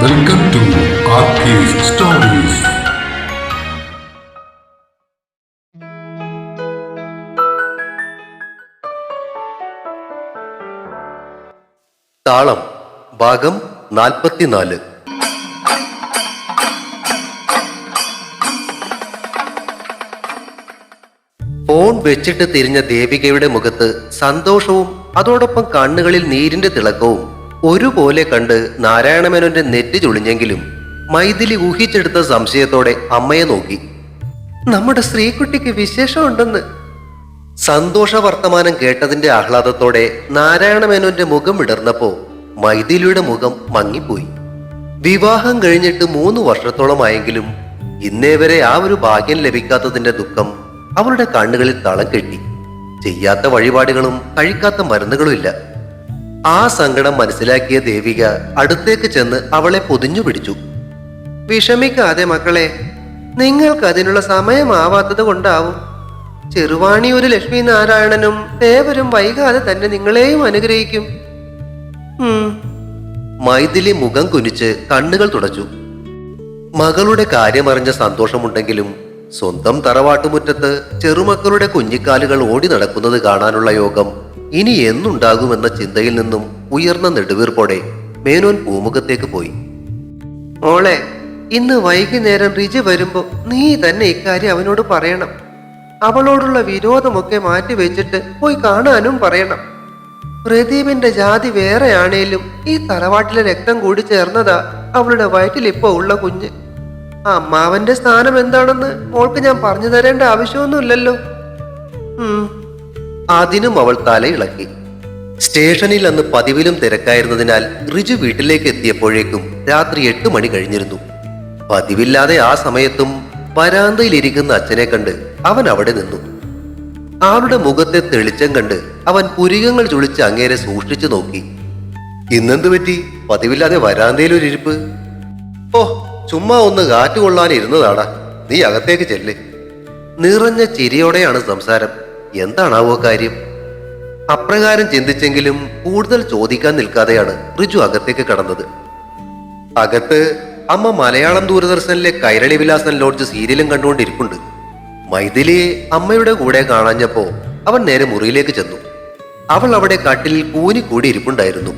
Welcome to RK's Stories. താളം ഭാഗം 44. Phone വെച്ചിട്ട് തിരിഞ്ഞ ദേവികയുടെ മുഖത്ത് സന്തോഷവും അതോടൊപ്പം കണ്ണുകളിൽ നീരിന്റെ തിളക്കവും ഒരുപോലെ കണ്ട് നാരായണമേനോന്റെ നെറ്റി ചുളിഞ്ഞെങ്കിലും മൈഥിലി ഊഹിച്ചെടുത്ത സംശയത്തോടെ അമ്മയെ നോക്കി. നമ്മുടെ ശ്രീകുട്ടിക്ക് വിശേഷമുണ്ടെന്ന്. സന്തോഷ വർത്തമാനം കേട്ടതിന്റെ ആഹ്ലാദത്തോടെ നാരായണമേനോന്റെ മുഖം വിടർന്നപ്പോ മൈഥിലിയുടെ മുഖം മങ്ങിപ്പോയി. വിവാഹം കഴിഞ്ഞിട്ട് 3 വർഷത്തോളമായെങ്കിലും ഇന്നേ വരെ ആ ഒരു ഭാഗ്യം ലഭിക്കാത്തതിന്റെ ദുഃഖം അവളുടെ കണ്ണുകളിൽ തളം കെട്ടി. ചെയ്യാത്ത വഴിപാടുകളും കഴിക്കാത്ത മരുന്നുകളും ഇല്ല. ആ സങ്കടം മനസ്സിലാക്കിയ ദേവിക അടുത്തേക്ക് ചെന്ന് അവളെ പൊതിഞ്ഞു പിടിച്ചു. വിഷമിക്കാതെ മക്കളെ, നിങ്ങൾക്ക് അതിനുള്ള സമയമാവാത്തത് കൊണ്ടാവും. ചെറുവാണി ഒരു ലക്ഷ്മി നാരായണനും ദേവരും വൈകാതെ തന്നെ നിങ്ങളെയും അനുഗ്രഹിക്കും. മൈഥിലി മുഖം കുനിച്ച് കണ്ണുകൾ തുടച്ചു. മകളുടെ കാര്യമറിഞ്ഞ സന്തോഷമുണ്ടെങ്കിലും സ്വന്തം തറവാട്ടുമുറ്റത്ത് ചെറുമക്കളുടെ കുഞ്ഞിക്കാലുകൾ ഓടി നടക്കുന്നത് കാണാനുള്ള യോഗം ഇനി എന്നുണ്ടാകുമെന്ന ചിന്തയിൽ നിന്നും ഉയർന്ന നെടുവീർപ്പോടെ മേനോൻ പൂമുഖത്തേക്ക് പോയി. മോളെ, ഇന്ന് വൈകുന്നേരം റിജി വരുമ്പോ നീ തന്നെ ഇക്കാര്യം അവനോട് പറയണം. അവളോടുള്ള വിരോധമൊക്കെ മാറ്റി വെച്ചിട്ട് പോയി കാണാനും പറയണം. പ്രദീപിന്റെ ജാതി വേറെയാണേലും ഈ തറവാട്ടിലെ രക്തം കൂടി ചേർന്നതാ അവളുടെ വയറ്റിൽ ഇപ്പൊ ഉള്ള കുഞ്ഞ്. അമ്മാവന്റെ സ്ഥാനം എന്താണെന്ന് മോൾക്ക് ഞാൻ പറഞ്ഞു തരേണ്ട ആവശ്യമൊന്നുമില്ലല്ലോ. അതിനും അവൾ തലയിളക്കി. സ്റ്റേഷനിൽ അന്ന് പതിവിലും തിരക്കായിരുന്നതിനാൽ റിജു വീട്ടിലേക്ക് എത്തിയപ്പോഴേക്കും രാത്രി 8 മണി കഴിഞ്ഞിരുന്നു. പതിവില്ലാതെ ആ സമയത്തും വരാന്തയിലിരിക്കുന്ന അച്ഛനെ കണ്ട് അവൻ അവിടെ നിന്നു. ആളുടെ മുഖത്തെ തെളിച്ചം കണ്ട് അവൻ പുരികങ്ങൾ ചുളിച്ച് അങ്ങേരെ സൂക്ഷിച്ചു നോക്കി. ഇന്നെന്ത് പറ്റി? പതിവില്ലാതെ വരാന്തയിലൊരിരിപ്പ്? ഓ, ചുമ്മാ ഒന്ന് കാറ്റ് കൊള്ളാനിരുന്നതാടാ. നീ അകത്തേക്ക് ചെല്ല്. നിറഞ്ഞ ചിരിയോടെയാണ് സംസാരം. എന്താണാവോ കാര്യം? അപ്രകാരം ചിന്തിച്ചെങ്കിലും കൂടുതൽ ചോദിക്കാൻ നിൽക്കാതെയാണ് റിജു അകത്തേക്ക് കടന്നത്. അകത്ത് അമ്മ മലയാളം ദൂരദർശനിലെ കൈരളി വിലാസൻ ലോഡ്ജ് സീരിയലും കണ്ടുകൊണ്ടിരിപ്പുണ്ട്. മൈഥിലിയെ അമ്മയുടെ കൂടെ കാണാഞ്ഞപ്പോ അവൻ നേരെ മുറിയിലേക്ക് ചെന്നു. അവൾ അവിടെ കട്ടിലിൽ കൂനിക്കൂടി ഇരിപ്പുണ്ടായിരുന്നു.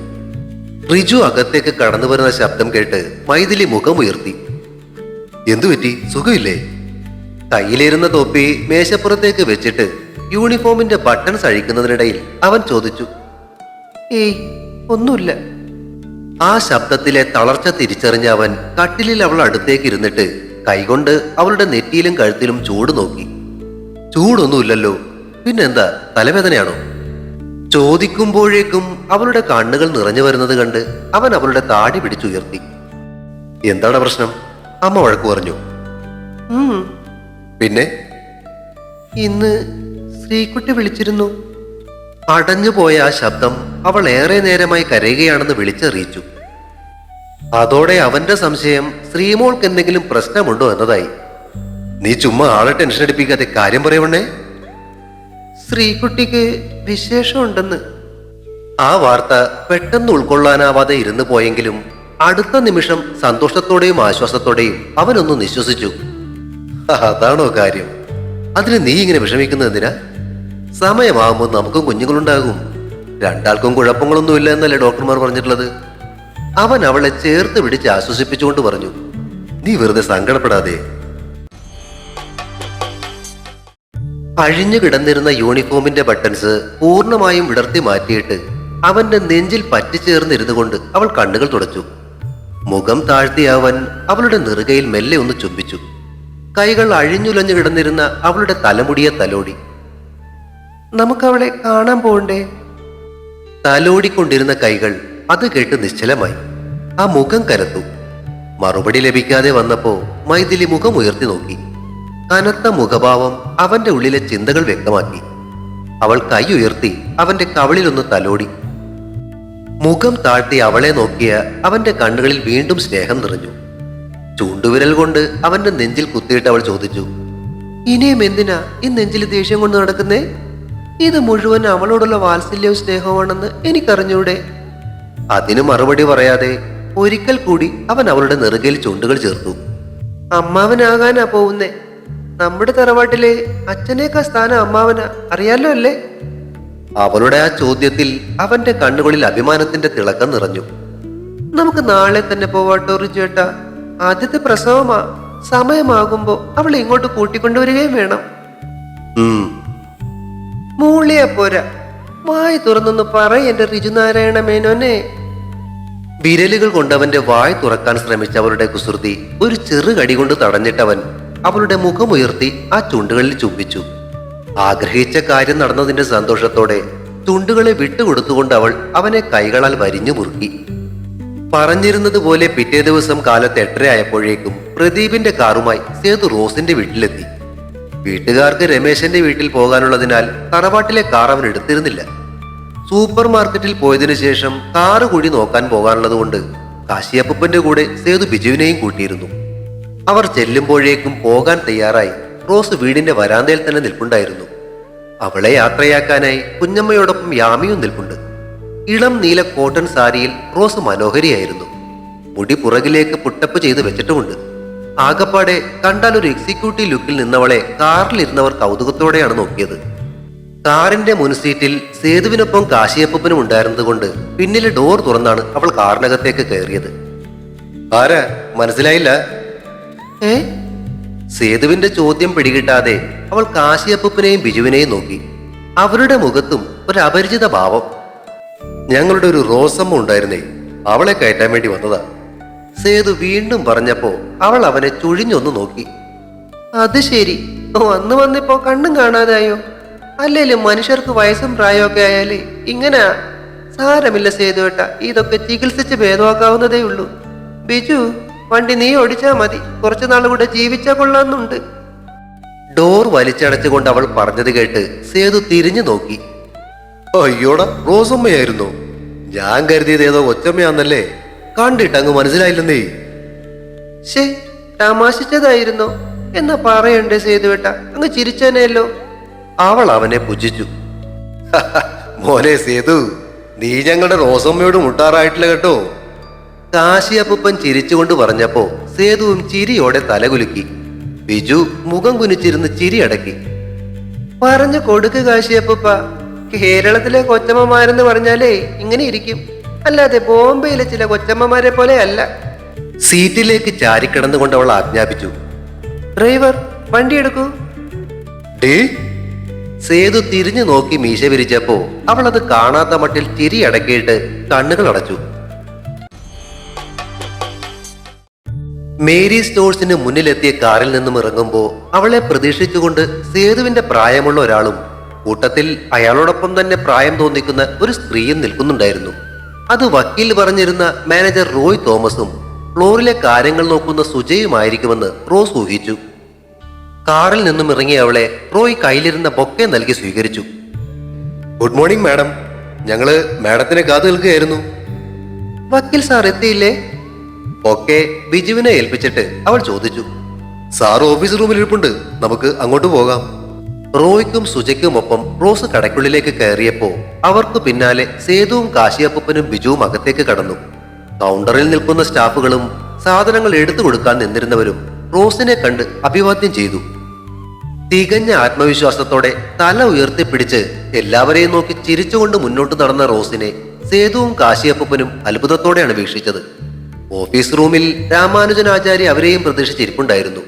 റിജു അകത്തേക്ക് കടന്നു വരുന്ന ശബ്ദം കേട്ട് മൈഥിലി മുഖമുയർത്തി. എന്തുപറ്റി? സുഖമില്ലേ? കയ്യിലിരുന്ന തൊപ്പി മേശപ്പുറത്തേക്ക് വെച്ചിട്ട് യൂണിഫോമിന്റെ ബട്ടൺസ് അഴിക്കുന്നതിനിടയിൽ അവൻ ചോദിച്ചു. ഏയ്, ഒന്നുമില്ല. ആ ശബ്ദത്തിലെ തളർച്ച തിരിച്ചറിഞ്ഞ അവൻ കട്ടിലിൽ അവൾ അടുത്തേക്ക് ഇരുന്നിട്ട് കൈകൊണ്ട് അവളുടെ നെറ്റിയിലും കഴുത്തിലും ചൂട് നോക്കി. ചൂടൊന്നുമില്ലല്ലോ, പിന്നെന്താ, തലവേദനയാണോ? ചോദിക്കുമ്പോഴേക്കും അവളുടെ കണ്ണുകൾ നിറഞ്ഞു വരുന്നത് കണ്ട് അവൻ അവളുടെ താടി പിടിച്ചുയർത്തി. എന്താണ് പ്രശ്നം? അമ്മ വഴക്കു പറഞ്ഞു. പിന്നെ? ഇന്ന് ശ്രീകുട്ടി വിളിച്ചിരുന്നു. അടഞ്ഞുപോയ ആ ശബ്ദം അവൾ ഏറെ നേരമായി കരയുകയാണെന്ന് വിളിച്ചറിയിച്ചു. അതോടെ അവന്റെ സംശയം ശ്രീമോൾക്ക് എന്തെങ്കിലും പ്രശ്നമുണ്ടോ എന്നതായി. നീ ചുമ്മാ ആളെ ടെൻഷൻ അടിപ്പിക്കാതെ കാര്യം പറയണേ. ശ്രീകുട്ടിക്ക് വിശേഷമുണ്ടെന്ന്. ആ വാർത്ത പെട്ടെന്ന് ഉൾക്കൊള്ളാനാവാതെ ഇരുന്നു പോയെങ്കിലും അടുത്ത നിമിഷം സന്തോഷത്തോടെയും ആശ്വാസത്തോടെയും അവനൊന്ന് നിശ്വസിച്ചു. അതാണോ കാര്യം? അതിന് നീ ഇങ്ങനെ വിഷമിക്കുന്നത് എന്തിനാ? സമയമാകുമ്പോൾ നമുക്കും കുഞ്ഞുങ്ങളുണ്ടാകും. രണ്ടാൾക്കും കുഴപ്പങ്ങളൊന്നുമില്ല എന്നല്ലേ ഡോക്ടർമാർ പറഞ്ഞിട്ടുള്ളത്? അവൻ അവളെ ചേർത്ത് പിടിച്ച് ആശ്വസിപ്പിച്ചുകൊണ്ട് പറഞ്ഞു. നീ വെറുതെ സങ്കടപ്പെടാതെ. അഴിഞ്ഞു കിടന്നിരുന്ന യൂണിഫോമിന്റെ ബട്ടൺസ് പൂർണ്ണമായും വിടർത്തി മാറ്റിയിട്ട് അവന്റെ നെഞ്ചിൽ പറ്റിച്ചേർന്നിരുന്നു കൊണ്ട് അവൾ കണ്ണുകൾ തുടച്ചു. മുഖം താഴ്ത്തിയ അവൻ അവളുടെ നെറുകയിൽ മെല്ലെ ഒന്ന് ചുംബിച്ചു. കൈകൾ അഴിഞ്ഞുലഞ്ഞു കിടന്നിരുന്ന അവളുടെ തലമുടിയെ തലോടി. നമുക്കവളെ കാണാൻ പോകണ്ടേ? തലോടിക്കൊണ്ടിരുന്ന കൈകൾ അത് കേട്ട് നിശ്ചലമായി. ആ മുഖം കരത്തു. മറുപടി ലഭിക്കാതെ വന്നപ്പോ മൈഥിലി മുഖം ഉയർത്തി നോക്കി. കനത്ത മുഖഭാവം അവന്റെ ഉള്ളിലെ ചിന്തകൾ വ്യക്തമാക്കി. അവൾ കൈ ഉയർത്തി അവന്റെ കവിളിലൊന്ന് തലോടി. മുഖം താഴ്ത്തി അവളെ നോക്കിയ അവന്റെ കണ്ണുകളിൽ വീണ്ടും സ്നേഹം നിറഞ്ഞു. ചൂണ്ടുവിരൽ കൊണ്ട് അവന്റെ നെഞ്ചിൽ കുത്തിയിട്ട് അവൾ ചോദിച്ചു. ഇനിയും എന്തിനാ ഈ നെഞ്ചിൽ ദേഷ്യം കൊണ്ട് നടക്കുന്നേ? ഇത് മുഴുവൻ അവളോടുള്ള വാത്സല്യവും സ്നേഹമാണെന്ന് എനിക്കറിഞ്ഞൂടെ? അതിന് മറുപടി പറയാതെ ഒരിക്കൽ കൂടി അവൻ അവളുടെ നെറുകയിൽ ചുണ്ടുകൾ ചേർത്തു. അമ്മാവനാകാനാ പോകുന്നേ. നമ്മുടെ തറവാട്ടിലെ അച്ഛനേക്കാ സ്ഥാനം അമ്മാവനാ, അറിയാലോ അല്ലേ? അവളുടെ ആ ചോദ്യത്തിൽ അവന്റെ കണ്ണുകളിൽ അഭിമാനത്തിന്റെ തിളക്കം നിറഞ്ഞു. നമുക്ക് നാളെ തന്നെ പോവാട്ടോ റിജുവേട്ടാ. ആദ്യത്തെ പ്രസവമാ. സമയമാകുമ്പോ അവളെ ഇങ്ങോട്ട് കൂട്ടിക്കൊണ്ടുവരികയും വേണം. മൂളിയാ പോരാ, വായി തുറന്നൊന്ന് പറ എന്റെ റിജുനാരായണ മേനോനെ. വിരലുകൾ കൊണ്ടവന്റെ വായ് തുറക്കാൻ ശ്രമിച്ച അവളുടെ കുസൃതി ഒരു ചെറുകടി കൊണ്ട് തടഞ്ഞിട്ടവൻ അവളുടെ മുഖമുയർത്തി ആ ചുണ്ടുകളിൽ ചുംബിച്ചു. ആഗ്രഹിച്ച കാര്യം നടന്നതിന്റെ സന്തോഷത്തോടെ ചുണ്ടുകളെ വിട്ടുകൊടുത്തുകൊണ്ട് അവൾ അവനെ കൈകളാൽ വരിഞ്ഞു മുറുക്കി. പറഞ്ഞിരുന്നത് പോലെ പിറ്റേ ദിവസം കാലത്ത് 8:30 ആയപ്പോഴേക്കും പ്രദീപിന്റെ കാറുമായി സേതു റോസിന്റെ വീട്ടിലെത്തി. വീട്ടുകാർക്ക് രമേശന്റെ വീട്ടിൽ പോകാനുള്ളതിനാൽ തറവാട്ടിലെ കാർ അവൻ എടുത്തിരുന്നില്ല. സൂപ്പർ മാർക്കറ്റിൽ പോയതിനു ശേഷം കാറ് കൂടി നോക്കാൻ പോകാനുള്ളത് കൊണ്ട് കാശിയപ്പന്റെ കൂടെ സേതു ബിജുവിനെയും കൂട്ടിയിരുന്നു. അവർ ചെല്ലുമ്പോഴേക്കും പോകാൻ തയ്യാറായി റോസ് വീടിന്റെ വരാന്തയിൽ തന്നെ നിൽപ്പുണ്ടായിരുന്നു. അവളെ യാത്രയാക്കാനായി കുഞ്ഞമ്മയോടൊപ്പം യാമിയും നിൽപ്പുണ്ട്. ഇളം നീല കോട്ടൺ സാരിയിൽ റോസ് മനോഹരിയായിരുന്നു. മുടി പുറകിലേക്ക് പുട്ടപ്പ് ചെയ്ത് വെച്ചിട്ടുമുണ്ട്. ആകപ്പാടെ കണ്ടാൽ ഒരു എക്സിക്യൂട്ടീവ് ലുക്കിൽ നിന്നവളെ കാറിലിരുന്നവർ കൗതുകത്തോടെയാണ് നോക്കിയത്. കാറിന്റെ മുൻസീറ്റിൽ സേതുവിനൊപ്പം കാശിയപ്പനും ഉണ്ടായിരുന്നത് കൊണ്ട് പിന്നിലെ ഡോർ തുറന്നാണ് അവൾ കാറിനകത്തേക്ക് കയറിയത്. ആരാ മനസ്സിലായില്ല? സേതുവിന്റെ ചോദ്യം പിടികിട്ടാതെ അവൾ കാശിയപ്പനെയും ബിജുവിനെയും നോക്കി. അവരുടെ മുഖത്തും ഒരു അപരിചിത ഭാവം. ഞങ്ങളുടെ ഒരു റോസമ്മ ഉണ്ടായിരുന്നേ, അവളെ കയറ്റാൻ വേണ്ടി വന്നതാ. സേതു വീണ്ടും പറഞ്ഞപ്പോ അവൾ അവനെ ചുഴിഞ്ഞൊന്ന് നോക്കി. അത് ശരി, വന്ന് വന്നിപ്പോ കണ്ണും കാണാതായോ? അല്ലേലും മനുഷ്യർക്ക് വയസ്സും പ്രായമൊക്കെ ആയാലേ ഇങ്ങനെ. സാരമില്ല സേതുവേട്ട, ഇതൊക്കെ ചികിത്സിച്ച് ഭേദമാക്കാവുന്നതേ ഉള്ളൂ. ബിജു, വണ്ടി നീ ഓടിച്ചാ മതി, കുറച്ചു നാൾ കൂടെ ജീവിച്ചാ കൊള്ളാന്നുണ്ട്. ഡോർ വലിച്ചടച്ചുകൊണ്ട് അവൾ പറഞ്ഞത് കേട്ട് സേതു തിരിഞ്ഞു നോക്കി. അയ്യോടാ, റോസമ്മയായിരുന്നു. ഞാൻ കരുതിയത് ഏതോ കൊച്ചമ്മയാന്നല്ലേ, കണ്ടിട്ട് അങ്ങ് മനസ്സിലായില്ലെന്നേ. ശേ, തമാശിച്ചതായിരുന്നോ? എന്നാ പറയണ്ടേ സേതുവേട്ട, അങ്ങ് ചിരിച്ചേനെയല്ലോ. അവൾ അവനെ പുച്ഛിച്ചു. മോനെ സേതു, നീ ഞങ്ങളുടെ റോസമ്മയോട് മുട്ടാറായിട്ടില്ല കേട്ടോ. കാശിയപ്പൻ ചിരിച്ചുകൊണ്ട് പറഞ്ഞപ്പോ സേതുവും ചിരിയോടെ തലകുലുക്കി. ബിജു മുഖം കുനിച്ചിരുന്ന് ചിരി അടക്കി. പറഞ്ഞു കൊടുക്ക് കാശിയപ്പ, കേരളത്തിലെ കൊച്ചമ്മമാരെന്ന് പറഞ്ഞാലേ ഇങ്ങനെ ഇരിക്കും, അല്ലാതെ ബോംബെയിലെ ചില കൊച്ചമ്മമാരെ പോലെ അല്ല. സീറ്റിലേക്ക് ചാരിക്കിടന്നുകൊണ്ട് അവൾ ആജ്ഞാപിച്ചു. ഡ്രൈവർ, വണ്ടി എടുക്കൂ. ഡേ. സേതു തിരിഞ്ഞു നോക്കി മീശ വിരിച്ചപ്പോ അവൾ അത് കാണാത്ത മട്ടിൽ ചിരി അടക്കിയിട്ട് കണ്ണുകൾ അടച്ചു. മേരി സ്റ്റോഴ്സിന് മുന്നിലെത്തിയ കാറിൽ നിന്നും ഇറങ്ങുമ്പോ അവളെ പ്രതീക്ഷിച്ചുകൊണ്ട് സേതുവിന്റെ പ്രായമുള്ള ഒരാളും കൂട്ടത്തിൽ അയാളോടൊപ്പം തന്നെ പ്രായം തോന്നിക്കുന്ന ഒരു സ്ത്രീയും നിൽക്കുന്നുണ്ടായിരുന്നു. അത് വക്കീൽ പറഞ്ഞിരുന്ന മാനേജർ റോയ് തോമസും ഫ്ലോറിലെ കാര്യങ്ങൾ നോക്കുന്ന സുജയുമായിരിക്കുമെന്ന് റോസ് ഊഹിച്ചു. കാറിൽ നിന്നും ഇറങ്ങിയ അവളെ റോയ് കയ്യിലിരുന്ന ബൊക്കെ നൽകി സ്വീകരിച്ചു. ഗുഡ് മോർണിംഗ് മാഡം, ഞങ്ങള് മാഡത്തിനെ കാത്തു നിൽക്കുകയായിരുന്നു. വക്കീൽ സാർ എത്തിയില്ലേ? ബൊക്കെ ബിജുവിനെ ഏൽപ്പിച്ചിട്ട് അവൾ ചോദിച്ചു. സാർ ഓഫീസ് റൂമിൽ ഇരിപ്പുണ്ട്, നമുക്ക് അങ്ങോട്ട് പോകാം. റോയ്ക്കും സുജയ്ക്കുമൊപ്പം റോസ് കടയ്ക്കുള്ളിലേക്ക് കയറിയപ്പോ അവർക്ക് പിന്നാലെ സേതുവും കാശിയപ്പനും ബിജുവും അകത്തേക്ക് കടന്നു. കൗണ്ടറിൽ നിൽക്കുന്ന സ്റ്റാഫുകളും സാധനങ്ങൾ എടുത്തു കൊടുക്കാൻ നിന്നിരുന്നവരും റോസിനെ കണ്ട് അഭിവാദ്യം ചെയ്തു. തികഞ്ഞ ആത്മവിശ്വാസത്തോടെ തല ഉയർത്തിപ്പിടിച്ച് എല്ലാവരെയും നോക്കി ചിരിച്ചുകൊണ്ട് മുന്നോട്ട് നടന്ന റോസിനെ സേതുവും കാശിയപ്പനും അത്ഭുതത്തോടെയാണ് വീക്ഷിച്ചത്. ഓഫീസ് റൂമിൽ രാമാനുജനാചാര്യ അവരെയും പ്രതീക്ഷിച്ചിരിപ്പുണ്ടായിരുന്നു.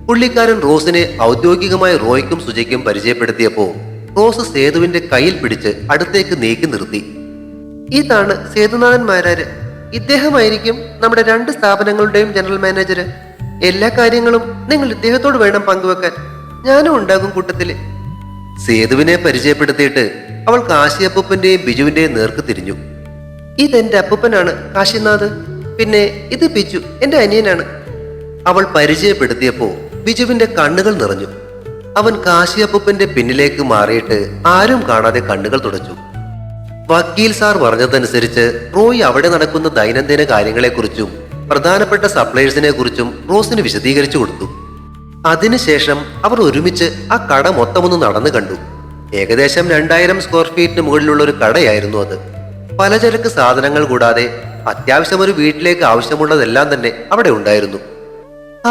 പുള്ളിക്കാരൻ റോസിനെ ഔദ്യോഗികമായി റോയ്ക്കും സുജയ്ക്കും പരിചയപ്പെടുത്തിയപ്പോ റോസ് സേതുവിന്റെ കയ്യിൽ പിടിച്ച് അടുത്തേക്ക് നീക്കി നിർത്തി. ഇതാണ് സേതുനാഥൻ മാരാര്. ഇദ്ദേഹമായിരിക്കും നമ്മുടെ 2 സ്ഥാപനങ്ങളുടെയും ജനറൽ മാനേജർ. എല്ലാ കാര്യങ്ങളും നിങ്ങൾ ഇദ്ദേഹത്തോട് വേണം പങ്കുവെക്കാൻ. ഞാനും ഉണ്ടാകും കൂട്ടത്തില്. സേതുവിനെ പരിചയപ്പെടുത്തിയിട്ട് അവൾ കാശിയപ്പന്റെയും ബിജുവിന്റെയും നേർക്ക് തിരിഞ്ഞു. ഇതെന്റെ അപ്പൂപ്പനാണ് കാശിനാഥ്, പിന്നെ ഇത് ബിജു എന്റെ അനിയനാണ്. അവൾ പരിചയപ്പെടുത്തിയപ്പോ ബിജുവിന്റെ കണ്ണുകൾ നിറഞ്ഞു. അവൻ കാശിയപ്പന്റെ പിന്നിലേക്ക് മാറിയിട്ട് ആരും കാണാതെ കണ്ണുകൾ തുടച്ചു. വക്കീൽ സാർ പറഞ്ഞതനുസരിച്ച് റോയ് അവിടെ നടക്കുന്ന ദൈനംദിന കാര്യങ്ങളെക്കുറിച്ചും പ്രധാനപ്പെട്ട സപ്ലയേഴ്സിനെ കുറിച്ചും റോസിന് വിശദീകരിച്ചു കൊടുത്തു. അതിനുശേഷം അവർ ഒരുമിച്ച് ആ കട മൊത്തമൊന്ന് നടന്നു കണ്ടു. ഏകദേശം 2000 സ്ക്വയർ ഫീറ്റിന് മുകളിലുള്ള ഒരു കടയായിരുന്നു അത്. പലചരക്ക് സാധനങ്ങൾ കൂടാതെ അത്യാവശ്യം ഒരു വീട്ടിലേക്ക് ആവശ്യമുള്ളതെല്ലാം തന്നെ അവിടെ ഉണ്ടായിരുന്നു.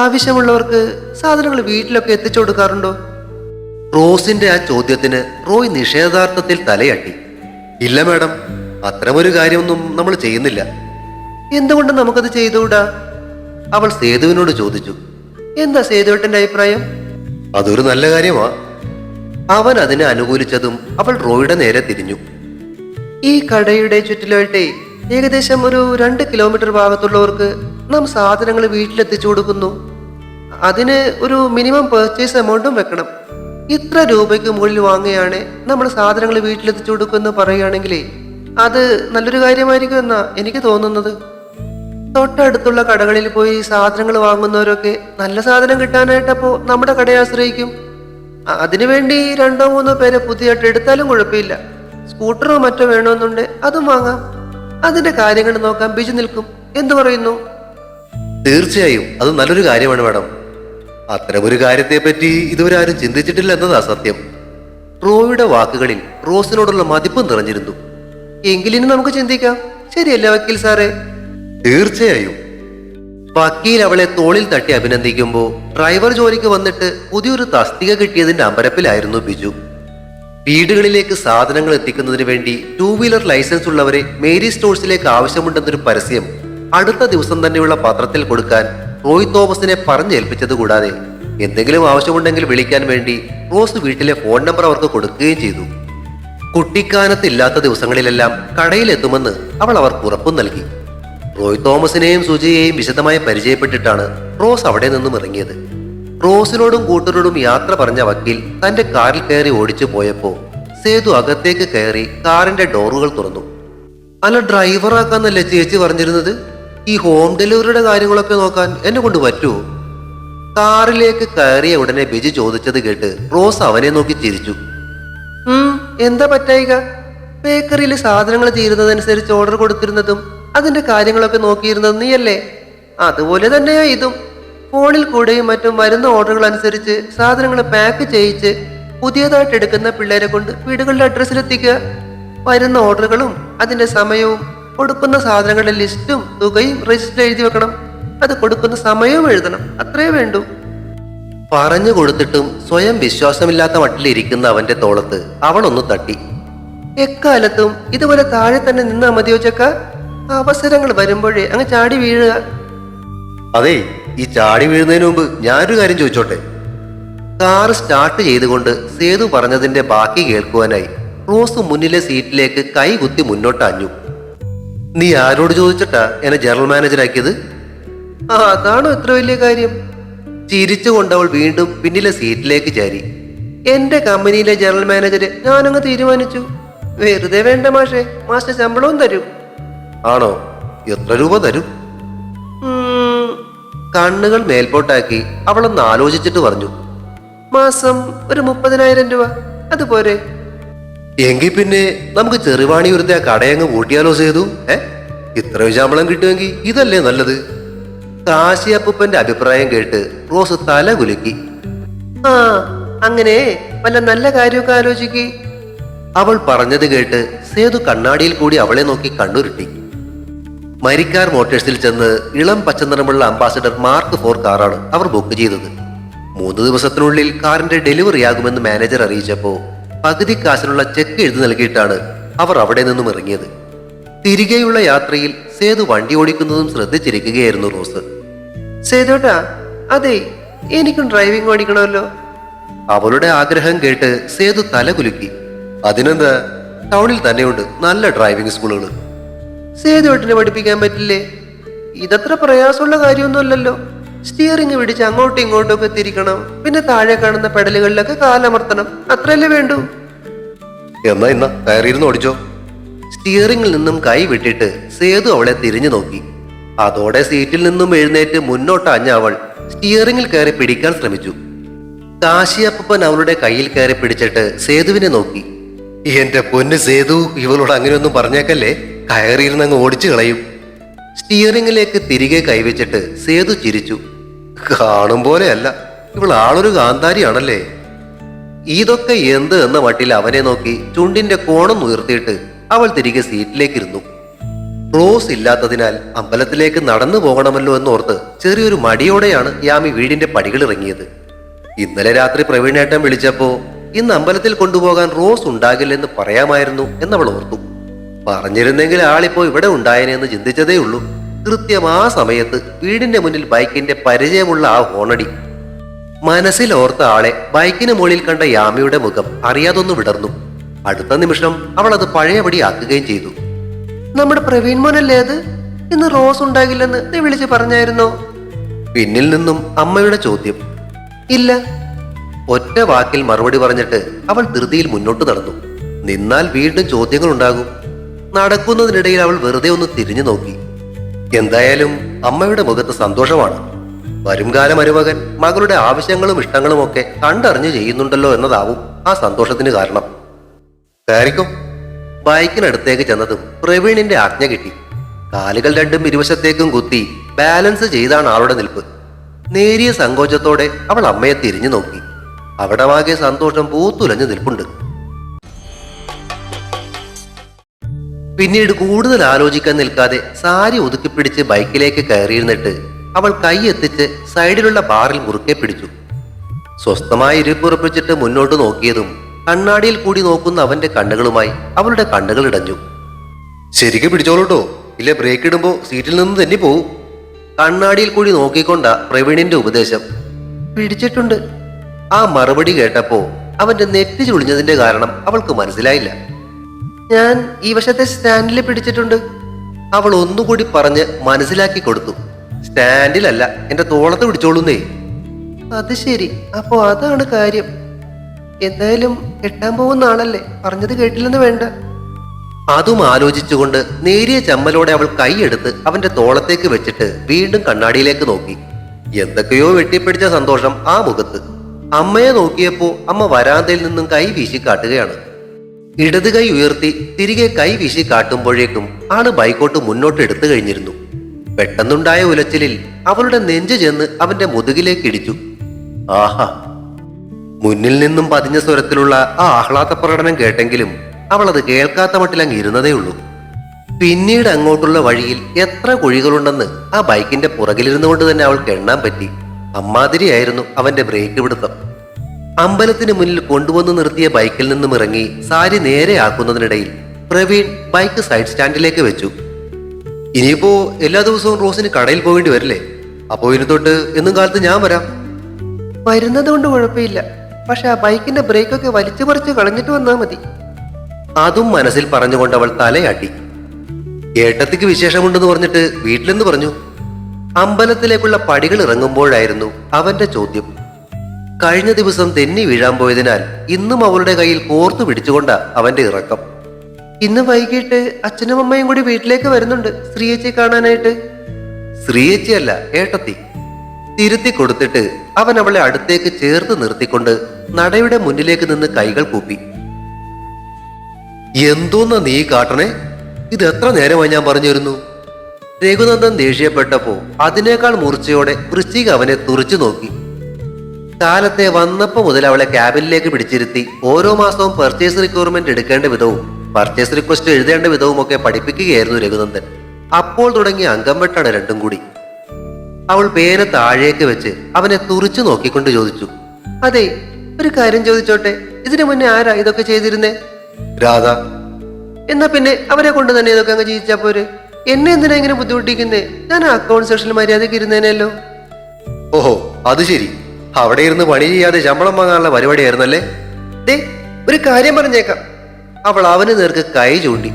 ആവശ്യമുള്ളവർക്ക് സാധനങ്ങൾ വീട്ടിലൊക്കെ എത്തിച്ചു കൊടുക്കാറുണ്ടോ? റോസിന്റെ ആ ചോദ്യത്തിന് റോയ് നിഷേധാർത്ഥത്തിൽ തലയാട്ടി. ഇല്ല മാഡം, അത്തരമൊരു കാര്യമൊന്നും നമ്മൾ ചെയ്യുന്നില്ല. എന്തുകൊണ്ട് നമുക്കത് ചെയ്തുകൂടാ? അവൾ സേതുവിനോട് ചോദിച്ചു. എന്താ സേതുവേട്ടന്റെ അഭിപ്രായം? അതൊരു നല്ല കാര്യമാ. അവൻ അതിനെ അനുകൂലിച്ചതും അവൾ റോയുടെ നേരെ തിരിഞ്ഞു. ഈ കടയുടെ ചുറ്റിലായിട്ടേ ഏകദേശം ഒരു 2 കിലോമീറ്റർ ഭാഗത്തുള്ളവർക്ക് നാം സാധനങ്ങൾ വീട്ടിലെത്തിച്ചു കൊടുക്കുന്നു. അതിന് ഒരു മിനിമം പർച്ചേസ് എമൗണ്ടും വെക്കണം. ഇത്ര രൂപയ്ക്ക് മുകളിൽ വാങ്ങുകയാണ് നമ്മൾ സാധനങ്ങൾ വീട്ടിലെത്തിച്ചു കൊടുക്കുമെന്ന് പറയുകയാണെങ്കിലേ അത് നല്ലൊരു കാര്യമായിരിക്കും എന്നാ എനിക്ക് തോന്നുന്നത്. തൊട്ടടുത്തുള്ള കടകളിൽ പോയി സാധനങ്ങൾ വാങ്ങുന്നവരൊക്കെ നല്ല സാധനം കിട്ടാനായിട്ടപ്പോ നമ്മുടെ കടയെ ആശ്രയിക്കും. അതിനുവേണ്ടി 2-3 പേരെ പുതിയതായിട്ട് എടുത്താലും കുഴപ്പമില്ല. സ്കൂട്ടറോ മറ്റോ വേണമെന്നുണ്ട് അതും വാങ്ങാം. അതിന്റെ കാര്യങ്ങൾ നോക്കാൻ ബിജു നിൽക്കും. എന്തു പറയുന്നു? തീർച്ചയായും അത് നല്ലൊരു കാര്യമാണ് മാഡം. അത്തരമൊരു കാര്യത്തെ പറ്റി ഇതുവരെ ആരും ചിന്തിച്ചിട്ടില്ല എന്നതാ സത്യം. റോയുടെ വാക്കുകളിൽ റോസിനോടുള്ള മതിപ്പ് നിറഞ്ഞിരുന്നു. എങ്കിലിനി നമുക്ക് ചിന്തിക്കാം, ശരിയല്ലേ വക്കീൽ സാറേ? തീർച്ചയായും. വക്കീൽ അവളെ തോളിൽ തട്ടി അഭിനന്ദിക്കുമ്പോൾ ഡ്രൈവർ ജോലിക്ക് വന്നിട്ട് പുതിയൊരു തസ്തിക കിട്ടിയതിന്റെ അമ്പരപ്പിലായിരുന്നു ബിജു. വീടുകളിലേക്ക് സാധനങ്ങൾ എത്തിക്കുന്നതിന് വേണ്ടി 2 വീലർ ലൈസൻസ് ഉള്ളവരെ മേരി സ്റ്റോഴ്സിലേക്ക് ആവശ്യമുണ്ടെന്നൊരു പരസ്യം അടുത്ത ദിവസം തന്നെയുള്ള പത്രത്തിൽ കൊടുക്കാൻ റോയ് തോമസിനെ പറഞ്ഞേൽപ്പിച്ചത് കൂടാതെ എന്തെങ്കിലും ആവശ്യമുണ്ടെങ്കിൽ വിളിക്കാൻ വേണ്ടി റോസ് വീട്ടിലെ ഫോൺ നമ്പർ അവർക്ക് കൊടുക്കുകയും ചെയ്തു. കുട്ടിക്കാനത്ത് ഇല്ലാത്ത ദിവസങ്ങളിലെല്ലാം കടയിലെത്തുമെന്ന് അവൾ അവർക്ക് ഉറപ്പും നൽകി. റോയ് തോമസിനെയും സുജയെയും വിശദമായി പരിചയപ്പെട്ടിട്ടാണ് റോസ് അവിടെ നിന്നും ഇറങ്ങിയത്. റോസിനോടും കൂട്ടരോടും യാത്ര പറഞ്ഞ വക്കീൽ തന്റെ കാറിൽ കയറി ഓടിച്ചു പോയപ്പോ സേതു അകത്തേക്ക് കയറി കാറിന്റെ ഡോറുകൾ തുറന്നു. അല്ല, ഡ്രൈവറാക്കാന്നല്ലേ ചേച്ചി പറഞ്ഞിരുന്നത്? ഈ ഹോം ഡെലിവറിയുടെ കാര്യങ്ങളൊക്കെ നോക്കാൻ എന്നെ കൊണ്ട് പറ്റുമോ? കാറിലേക്ക് കയറിയ ഉടനെ ബിജു ചോദിച്ചത് കേട്ട് റോസ് അവനെ നോക്കി ചിരിച്ചു. എന്താ പറ്റായിക? ബേക്കറിയിൽ സാധനങ്ങൾ തീരുന്നതനുസരിച്ച് ഓർഡർ കൊടുത്തിരുന്നതും അതിന്റെ കാര്യങ്ങളൊക്കെ നോക്കിയിരുന്നത് നീയല്ലേ? അതുപോലെ തന്നെയാ ഇതും. ഫോണിൽ കൂടെയും മറ്റും വരുന്ന ഓർഡറുകൾ അനുസരിച്ച് സാധനങ്ങൾ പാക്ക് ചെയ്യിച്ച് പുതിയതായിട്ട് എടുക്കുന്ന പിള്ളേരെ കൊണ്ട് വീടുകളുടെ അഡ്രസ്സിലെത്തിക്കുക. വരുന്ന ഓർഡറുകളും അതിന്റെ സമയവും കൊടുക്കുന്ന സാധനങ്ങളുടെ ലിസ്റ്റും തുകയും രജിസ്റ്റർ എഴുതി വെക്കണം. അത് കൊടുക്കുന്ന സമയവും എഴുതണം. അത്രേ വേണ്ടൂ. പറഞ്ഞു കൊടുത്തിട്ടും സ്വയം വിശ്വാസമില്ലാത്ത മട്ടിലിരിക്കുന്ന അവന്റെ തോളത്ത് അവളൊന്ന് തട്ടി. എക്കാലത്തും ഇതുപോലെ താഴെ തന്നെ നിന്നാ മതിയോ ചക്ക? അവസരങ്ങൾ വരുമ്പോഴേ അങ്ങ് ചാടി വീഴുക. അതെ, ഈ ചാടി വീഴുന്നതിന് മുമ്പ് ഞാനൊരു കാര്യം ചോദിച്ചോട്ടെ? കാർ സ്റ്റാർട്ട് ചെയ്തുകൊണ്ട് സേതു പറഞ്ഞതിന്റെ ബാക്കി കേൾക്കുവാനായി റോസ് മുന്നിലെ സീറ്റിലേക്ക് കൈ കുത്തി മുന്നോട്ടാഞ്ഞു. നീ ആരോട് ചോദിച്ചിട്ടാ എന്നെ ജനറൽ മാനേജറാക്കിയത്? അതാണോ ഇത്ര വലിയ കാര്യം? ചിരിച്ചുകൊണ്ട് അവൾ വീണ്ടും പിന്നിലെ സീറ്റിലേക്ക് ചാരി. എന്റെ കമ്പനിയിലെ ജനറൽ മാനേജര് ഞാനങ്ങ് തീരുമാനിച്ചു. വെറുതെ വേണ്ട മാഷെ, മാസ്റ്റർ ശമ്പളവും തരും. ആണോ? എത്ര രൂപ തരും? കണ്ണുകൾ മേൽപോട്ടാക്കി അവളൊന്ന് ആലോചിച്ചിട്ട് പറഞ്ഞു. മാസം ഒരു 30,000 രൂപ. അതുപോരെ? എങ്കിൽ പിന്നെ നമുക്ക് ചെറുവാണിയൂരത്തെ ആ കടയങ്ങ് കൂട്ടിയാലോ ചെയ്തു? ഇത്രയും ശമ്പളം കിട്ടുമെങ്കിൽ ഇതല്ലേ നല്ലത്? കാശിയപ്പൂപ്പന്റെ അഭിപ്രായം കേട്ട് റോസ് തല കുലുക്കി. അങ്ങനെ വല്ല നല്ല കാര്യമൊക്കെ ആലോചിക്കി. അവൾ പറഞ്ഞത് കേട്ട് സേതു കണ്ണാടിയിൽ കൂടി അവളെ നോക്കി കണ്ണുരുട്ടി. മരിക്കാർ മോട്ടേഴ്സിൽ ചെന്ന് ഇളം പച്ചനിറമുള്ള അംബാസഡർ മാർക്ക് 4 കാറാണ് അവർ ബുക്ക് ചെയ്തത്. 3 ദിവസത്തിനുള്ളിൽ കാറിന്റെ ഡെലിവറി ആകുമെന്ന് മാനേജർ അറിയിച്ചപ്പോ പകുതി കാശിനുള്ള ചെക്ക് എഴുതി നൽകിയിട്ടാണ് അവർ അവിടെ നിന്നും ഇറങ്ങിയത്. തിരികെയുള്ള യാത്രയിൽ സേതു വണ്ടി ഓടിക്കുന്നതും ശ്രദ്ധിച്ചിരിക്കുകയായിരുന്നു റോസ്. സേതുട്ടാ, അതെ, എനിക്കും ഡ്രൈവിംഗ് ഓടിക്കണമല്ലോ. അവളുടെ ആഗ്രഹം കേട്ട് സേതു തല കുലുക്കി. അതിനെന്താ, ടൗണിൽ തന്നെയുണ്ട് നല്ല ഡ്രൈവിംഗ് സ്കൂളുകൾ. സേതുവേട്ടിനെ പഠിപ്പിക്കാൻ പറ്റില്ലേ? ഇതത്ര പ്രയാസമുള്ള കാര്യമൊന്നുമല്ലല്ലോ. സ്റ്റിയറിംഗ് പിടിച്ച് അങ്ങോട്ടും ഇങ്ങോട്ടും ഒക്കെ തിരിക്കണം. പിന്നെ താഴെ കാണുന്ന പെഡലുകളിലൊക്കെ കാലമർത്തണം. അത്രയല്ലേ വേണ്ടൂ? എന്നാ കയറിയിരുന്ന് ഓടിച്ചോ. സ്റ്റിയറിംഗിൽ നിന്നും കൈ വിട്ടിട്ട് സേതു അവളെ തിരിഞ്ഞു നോക്കി. അതോടെ സീറ്റിൽ നിന്നും എഴുന്നേറ്റ് മുന്നോട്ടഞ്ഞ അവൾ സ്റ്റിയറിംഗിൽ കയറി പിടിക്കാൻ ശ്രമിച്ചു. കാശിയപ്പൻ അവളുടെ കയ്യിൽ കയറി പിടിച്ചിട്ട് സേതുവിനെ നോക്കി. എന്റെ പൊന്ന് സേതു, ഇവളോട് അങ്ങനെയൊന്നും പറഞ്ഞേക്കല്ലേ, കയറിയിരുന്നങ്ങ് ഓടിച്ചു കളയും. സ്റ്റിയറിംഗിലേക്ക് തിരികെ കൈവച്ചിട്ട് സേതു ചിരിച്ചു. കാണും പോലെയല്ല, ഇവൾ ആളൊരു കാന്താരിയാണല്ലേ. ഇതൊക്കെ എന്ത് എന്ന മട്ടിൽ അവനെ നോക്കി ചുണ്ടിന്റെ കോണം ഉയർത്തിയിട്ട് അവൾ തിരികെ സീറ്റിലേക്കിരുന്നു. റോസ് ഇല്ലാത്തതിനാൽ അമ്പലത്തിലേക്ക് നടന്നു പോകണമല്ലോ എന്നോർത്ത് ചെറിയൊരു മടിയോടെയാണ് യാമി വീടിന്റെ പടികൾ ഇറങ്ങിയത്. ഇന്നലെ രാത്രി പ്രവീണേട്ടൻ വിളിച്ചപ്പോ ഇന്ന് അമ്പലത്തിൽ കൊണ്ടുപോകാൻ റോസ് ഉണ്ടാകില്ലെന്ന് പറയാമായിരുന്നു എന്നവൾ ഓർത്തു. പറഞ്ഞിരുന്നെങ്കിൽ ആളിപ്പോ ഇവിടെ ഉണ്ടായേനെന്ന് ചിന്തിച്ചതേ ഉള്ളൂ. കൃത്യം ആ സമയത്ത് വീടിന്റെ മുന്നിൽ ബൈക്കിന്റെ പരിചയമുള്ള ആ ഹോണടി. മനസ്സിൽ ഓർത്ത ആളെ ബൈക്കിന് മുകളിൽ കണ്ട യാമിയുടെ മുഖം അറിയാതൊന്നു വിടർന്നു. അടുത്ത നിമിഷം അവൾ അത് പഴയപടി ആക്കുകയും ചെയ്തു. നമ്മുടെ പ്രവീൺ മോനല്ലേ അത്? ഇന്ന് റോസ് ഉണ്ടാകില്ലെന്ന് നീ വിളിച്ച് പറഞ്ഞായിരുന്നോ? പിന്നിൽ നിന്നും അമ്മയുടെ ചോദ്യം. ഇല്ല. ഒറ്റ വാക്കിൽ മറുപടി പറഞ്ഞിട്ട് അവൾ ധൃതിയിൽ മുന്നോട്ട് നടന്നു. നിന്നാൽ വീണ്ടും ചോദ്യങ്ങൾ ഉണ്ടാകും. നടക്കുന്നതിനിടയിൽ അവൾ വെറുതെ ഒന്ന് തിരിഞ്ഞു നോക്കി. എന്തായാലും അമ്മയുടെ മുഖത്ത് സന്തോഷമാണ്. വരുംകാല മരുമകൻ മകളുടെ ആവശ്യങ്ങളും ഇഷ്ടങ്ങളും ഒക്കെ കണ്ടറിഞ്ഞു ചെയ്യുന്നുണ്ടല്ലോ എന്നതാവും ആ സന്തോഷത്തിന് കാരണം. കയറിക്കോ. ബൈക്കിനടുത്തേക്ക് ചെന്നതും പ്രവീണിന്റെ ആജ്ഞ കിട്ടി. കാലുകൾ രണ്ടും ഇരുവശത്തേക്കും കുത്തി ബാലൻസ് ചെയ്താണ് ആളുടെ നിൽപ്പ്. നേരിയ സങ്കോചത്തോടെ അവൾ അമ്മയെ തിരിഞ്ഞു നോക്കി. അവിടെ ആകെ സന്തോഷം പൂത്തുലഞ്ഞു നിൽപ്പുണ്ട്. പിന്നീട് കൂടുതൽ ആലോചിക്കാൻ നിൽക്കാതെ സാരി ഒതുക്കിപ്പിടിച്ച് ബൈക്കിലേക്ക് കയറിയിരുന്നിട്ട് അവൾ കൈ എത്തിച്ച് സൈഡിലുള്ള ബാറിൽ മുറുക്കെ പിടിച്ചു. സ്വസ്ഥമായി ഇരിപ്പുറപ്പിച്ചിട്ട് മുന്നോട്ട് നോക്കിയതും കണ്ണാടിയിൽ കൂടി നോക്കുന്ന അവന്റെ കണ്ണുകളുമായി അവളുടെ കണ്ണുകൾ ഇടഞ്ഞു. ശരിക്കും പിടിച്ചോളൂട്ടോ, ഇല്ല ബ്രേക്ക് ഇടുമ്പോ സീറ്റിൽ നിന്ന് തന്നെ പോവും. കണ്ണാടിയിൽ കൂടി നോക്കിക്കൊണ്ട പ്രവീണിന്റെ ഉപദേശം. പിടിച്ചിട്ടുണ്ട്. ആ മറുപടി കേട്ടപ്പോ അവന്റെ നെറ്റി ചുളിഞ്ഞതിന്റെ കാരണം അവൾക്ക് മനസ്സിലായില്ല. ഞാൻ ഈ വശത്തെ സ്റ്റാൻഡിൽ പിടിച്ചിട്ടുണ്ട്. അവൾ ഒന്നുകൂടി പറഞ്ഞ് മനസ്സിലാക്കി കൊടുത്തു. സ്റ്റാൻഡിലല്ല, എന്റെ തോളത്ത് പിടിച്ചോളൂന്നേ. അത് ശരി, അപ്പോ അതാണ് കാര്യം. എന്തായാലും കെട്ടാൻ പോകുന്ന ആളല്ലേ, പറഞ്ഞത് കേട്ടില്ലെന്ന് വേണ്ട. അതും ആലോചിച്ചുകൊണ്ട് നേരിയ ചമ്മലോടെ അവൾ കൈയെടുത്ത് അവന്റെ തോളത്തേക്ക് വെച്ചിട്ട് വീണ്ടും കണ്ണാടിയിലേക്ക് നോക്കി. എന്തൊക്കെയോ വെട്ടിപ്പിടിച്ച സന്തോഷം ആ മുഖത്ത്. അമ്മയെ നോക്കിയപ്പോ അമ്മ വരാന്തയിൽ നിന്നും കൈ വീശി കാട്ടുകയാണ്. ഇടത് കൈ ഉയർത്തി തിരികെ കൈ വീശി കാട്ടുമ്പോഴേക്കും ആള് ബൈക്കോട്ട് മുന്നോട്ട് എടുത്തു കഴിഞ്ഞിരുന്നു. പെട്ടെന്നുണ്ടായ ഉലച്ചിലിൽ അവളുടെ നെഞ്ചു ചെന്ന് അവന്റെ മുതുകിലേക്ക് ഇടിച്ചു. ആഹാ! മുന്നിൽ നിന്നും പതിഞ്ഞ സ്വരത്തിലുള്ള ആ ആഹ്ലാദ പ്രകടനം കേട്ടെങ്കിലും അവൾ അത് കേൾക്കാത്ത മട്ടിലങ്ങ് ഇരുന്നതേ ഉള്ളൂ. പിന്നീട് അങ്ങോട്ടുള്ള വഴിയിൽ എത്ര കുഴികളുണ്ടെന്ന് ആ ബൈക്കിന്റെ പുറകിലിരുന്നു കൊണ്ട് തന്നെ അവൾക്ക് എണ്ണാൻ പറ്റി. അമ്മാതിരിയായിരുന്നു അവന്റെ ബ്രേക്ക് പിടുത്തം. അമ്പലത്തിന് മുന്നിൽ കൊണ്ടുവന്ന് നിർത്തിയ ബൈക്കിൽ നിന്നും ഇറങ്ങി സാരി നേരെ ആക്കുന്നതിനിടയിൽ പ്രവീൺ ബൈക്ക് സൈഡ് സ്റ്റാൻഡിലേക്ക് വെച്ചു. ഇനിയിപ്പോ എല്ലാ ദിവസവും റോസിന് കടയിൽ പോകേണ്ടി വരില്ലേ? അപ്പോ ഇനി തൊട്ട് എന്നും കാലത്ത് ഞാൻ വരാം. വരുന്നത് കൊണ്ട് കുഴപ്പമില്ല, പക്ഷെ ആ ബൈക്കിന്റെ ബ്രേക്കൊക്കെ വലിച്ചു പറിച്ച് കളഞ്ഞിട്ട് വന്നാൽ മതി. അതും മനസ്സിൽ പറഞ്ഞുകൊണ്ട് അവൾ തലയാട്ടി. ഏട്ടത്തിക്ക് വിശേഷമുണ്ടെന്ന് പറഞ്ഞിട്ട് വീട്ടിലെന്ന് പറഞ്ഞു. അമ്പലത്തിലേക്കുള്ള പടികൾ ഇറങ്ങുമ്പോഴായിരുന്നു അവന്റെ ചോദ്യം. കഴിഞ്ഞ ദിവസം തെന്നി വീഴാൻ പോയതിനാൽ ഇന്നും അവളുടെ കയ്യിൽ കോർത്തു പിടിച്ചുകൊണ്ടാ അവന്റെ ഇറക്കം. ഇന്ന് വൈകിട്ട് അച്ഛനും അമ്മയും കൂടി വീട്ടിലേക്ക് വരുന്നുണ്ട് ശ്രീയേച്ചിയെ കാണാനായിട്ട്. ശ്രീയേച്ചിയല്ല, ഏട്ടത്തി. തിരുത്തി കൊടുത്തിട്ട് അവൻ അവളെ അടുത്തേക്ക് ചേർത്ത് നിർത്തിക്കൊണ്ട് നടയുടെ മുന്നിലേക്ക് നിന്ന് കൈകൾ കൂപ്പി. എന്തോന്നാ നീ കാട്ടണേ? ഇത് എത്ര നേരമായി ഞാൻ പറഞ്ഞിരുന്നു. രഘുനന്ദൻ ദേഷ്യപ്പെട്ടപ്പോ അതിനേക്കാൾ മൂർച്ചയോടെ വൃശ്ചിക അവനെ തുറച്ചു നോക്കി. കാലത്തെ വന്നപ്പോ മുതൽ അവളെ ക്യാബിനിലേക്ക് പിടിച്ചിരുത്തി ഓരോ മാസവും പർച്ചേസ് റിക്വയർമെന്റ് എടുക്കേണ്ട വിധവും പർച്ചേസ് റിക്വസ്റ്റ് എഴുതേണ്ട വിധവും ഒക്കെ പഠിപ്പിക്കുകയായിരുന്നു രഘുനന്ദൻ. അപ്പോൾ തുടങ്ങിയ അംഗം വെട്ടാണ് രണ്ടും കൂടി. അവൾ പേന താഴേക്ക് വെച്ച് അവനെ തുറിച്ചു നോക്കിക്കൊണ്ട് ചോദിച്ചു. അതെ, ഒരു കാര്യം ചോദിച്ചോട്ടെ, ഇതിനു മുന്നേ ആരാ ഇതൊക്കെ ചെയ്തിരുന്നേ? രാധ. എന്നാ പിന്നെ അവരെ കൊണ്ട് തന്നെ ഇതൊക്കെ അങ്ങ് ചെയ്യിച്ചാ പോരെ? എന്നെ എന്തിനാ ഇങ്ങനെ ബുദ്ധിമുട്ടിക്കുന്നേ? ഞാൻ അക്കൗണ്ട് സെക്ഷനിൽ മര്യാദയ്ക്ക് ഇരുന്നേനല്ലോ. ഓഹോ, അത് ശരി. അവിടെ ഇരുന്ന് പണി ചെയ്യാതെ ശമ്പളം വാങ്ങാനുള്ള പരിപാടിയായിരുന്നല്ലേ? ദേ, ഒരു കാര്യം പറഞ്ഞേക്കാം. അവൾ അവന് നേർക്ക് കൈ ചൂണ്ടി.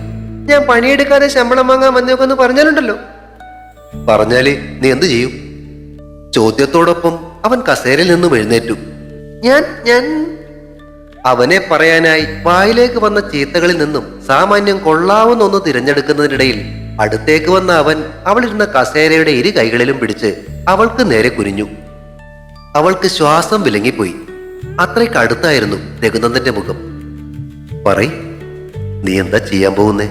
ഞാൻ പണിയെടുക്കാതെ ശമ്പളം വാങ്ങാൻ വന്നേക്കൊന്ന് പറഞ്ഞാലുണ്ടല്ലോ. പറഞ്ഞാല് നീ എന്തു ചെയ്യും? ചോദ്യത്തോടൊപ്പം അവൻ കസേരയിൽ നിന്നും എഴുന്നേറ്റു. ഞാൻ അവനെ പറയാനായി വായിലേക്ക് വന്ന ചീത്തകളിൽ നിന്നും സാമാന്യം കൊള്ളാവുന്ന ഒന്ന് തിരഞ്ഞെടുക്കുന്നതിനിടയിൽ അടുത്തേക്ക് വന്ന അവൻ അവളിരുന്ന കസേരയുടെ ഇരു കൈകളിലും പിടിച്ച് അവൾക്ക് നേരെ കുനിഞ്ഞു. അവൾക്ക് ശ്വാസം വിലങ്ങിപ്പോയി. അത്രയ്ക്ക് അടുത്തായിരുന്നു രഘുനന്ദന്റെ മുഖം. പറയ്, നീ എന്താ ചെയ്യാൻ പോകുന്നേ?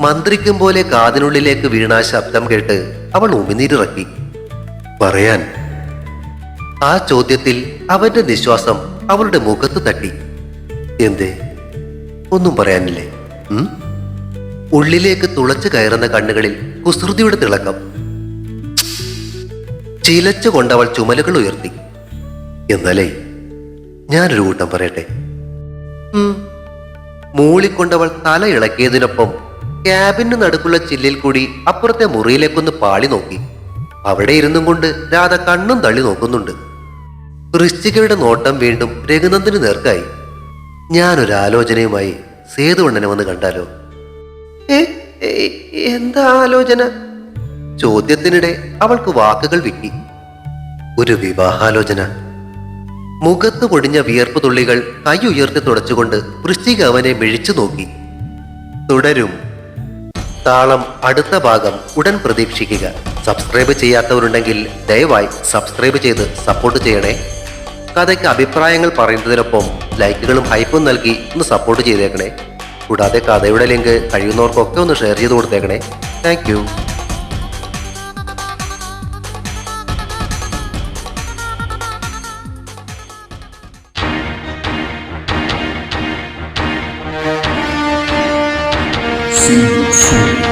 മന്ത്രിക്കും പോലെ കാതിനുള്ളിലേക്ക് വീണ ശബ്ദം കേട്ട് അവൾ ഉമിനീരിറക്കി. പറയാൻ. ആ ചോദ്യത്തിൽ അവന്റെ നിശ്വാസം അവളുടെ മുഖത്ത് തട്ടി. എന്തേ, ഒന്നും പറയാനില്ലേ? ഉള്ളിലേക്ക് തുളച്ചു കയറുന്ന കണ്ണുകളിൽ കുസൃതിയുടെ തിളക്കം. ചിലച്ചുകൊണ്ടവൾ ചുമലുകൾ ഉയർത്തി. എന്നാലേ ഞാനൊരു കൂട്ടം പറയട്ടെ. മൂളിക്കൊണ്ടവൾ തല ഇളക്കിയതിനൊപ്പം ക്യാബിന് നടുക്കുള്ള ചില്ലിൽ കൂടി അപ്പുറത്തെ മുറിയിലേക്കൊന്ന് പാളി നോക്കി. അവിടെ ഇരുന്നും കൊണ്ട് രാധ കണ്ണും തള്ളി നോക്കുന്നുണ്ട്. വൃശ്ചികയുടെ നോട്ടം വീണ്ടും രഘുനന്ദന് നേർക്കായി. ഞാനൊരാലോചനയുമായി സേതുവണ്ണനെ വന്ന് കണ്ടാലോ? എന്താ ആലോചന? ചോദ്യത്തിനിടെ അവൾക്ക് വാക്കുകൾ വിക്കി. ഒരു വിവാഹാലോചന. മുഖത്ത് പൊടിഞ്ഞ വിയർപ്പ് തുള്ളികൾ കൈ ഉയർത്തി തുടച്ചുകൊണ്ട് വൃശ്ചിക അവനെ മിഴിച്ചു നോക്കി. തുടരും. താളം അടുത്ത ഭാഗം ഉടൻ പ്രതീക്ഷിക്കുക. സബ്സ്ക്രൈബ് ചെയ്യാത്തവരുണ്ടെങ്കിൽ ദയവായി സബ്സ്ക്രൈബ് ചെയ്ത് സപ്പോർട്ട് ചെയ്യണേ. കഥയ്ക്ക് അഭിപ്രായങ്ങൾ പറയുന്നതിനൊപ്പം ലൈക്കുകളും ഹൈപ്പും നൽകി ഒന്ന് സപ്പോർട്ട് ചെയ്തേക്കണേ. കൂടാതെ കഥയുടെ ലിങ്ക് കഴിയുന്നവർക്കൊക്കെ ഒന്ന് ഷെയർ ചെയ്ത് കൊടുത്തേക്കണേ. Thank you. See you soon.